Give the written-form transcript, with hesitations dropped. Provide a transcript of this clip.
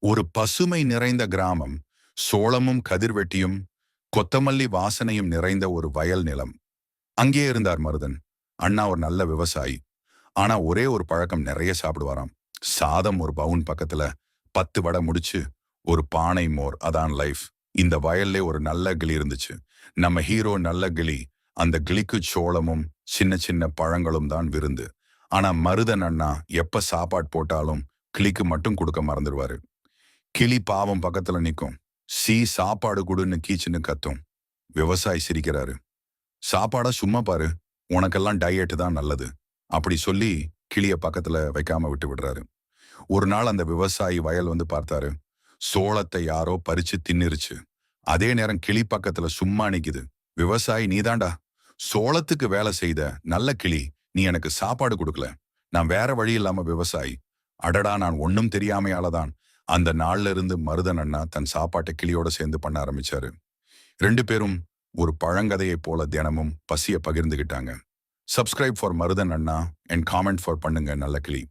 ஒரு பசுமை நிறைந்த கிராமம், சோளமும் கதிர்வெட்டியும் கொத்தமல்லி வாசனையும் நிறைந்த ஒரு வயல் நிலம். அங்கே இருந்தார் மருதன். அண்ணா ஒரு நல்ல விவசாயி. ஆனா ஒரே ஒரு பழக்கம், நிறைய சாப்பிடுவாராம். சாதம் ஒரு பவுன் பக்கத்துல, 10 வடை முடிச்சு, ஒரு பானை மோர், அதான் லைஃப். இந்த வயல்லே ஒரு நல்ல கிளி இருந்துச்சு. நம்ம ஹீரோ நல்ல கிளி. அந்த கிளிக்கு சோளமும் சின்ன சின்ன பழங்களும் தான் விருந்து. ஆனா மருதன் அண்ணா எப்ப சாப்பாடு போட்டாலும் கிளிக்கு மட்டும் கொடுக்க மறந்துடுவாரு. கிளி பாவம் பக்கத்துல நிக்கும். சாப்பாடு குடுன்னு கீச்சுன்னு கத்தும். விவசாயி சிரிக்கிறாரு. சாப்பாடா சும்மா பாரு, உனக்கெல்லாம் டயட் தான் நல்லது. அப்படி சொல்லி கிளிய பக்கத்துல வைக்காம விட்டு விடுறாரு. ஒரு நாள் அந்த விவசாயி வயல் வந்து பார்த்தாரு. சோளத்தை யாரோ பறிச்சு தின்னுருச்சு. அதே நேரம் கிளி பக்கத்துல சும்மா நிக்குது. விவசாயி, நீதாண்டா சோளத்துக்கு வேலை செய்த நல்ல கிளி, நீ எனக்கு சாப்பாடு கொடுக்கல. நான் வேற வழி இல்லாம விவசாயி. அடடா, நான் ஒன்னும் தெரியாமையாலதான். அந்த நாள்ல இருந்து மருதன் அண்ணா தன் சாப்பாட்டை கிளியோட சேர்ந்து பண்ண ஆரம்பிச்சாரு. 2 பேரும் ஒரு பழங்கதையை போல தினமும் பசிய பகிர்ந்துகிட்டாங்க. சப்ஸ்கிரைப் ஃபார் மருதன் அண்ணா அண்ட் காமெண்ட் ஃபார் பண்ணுங்க நல்ல கிளி.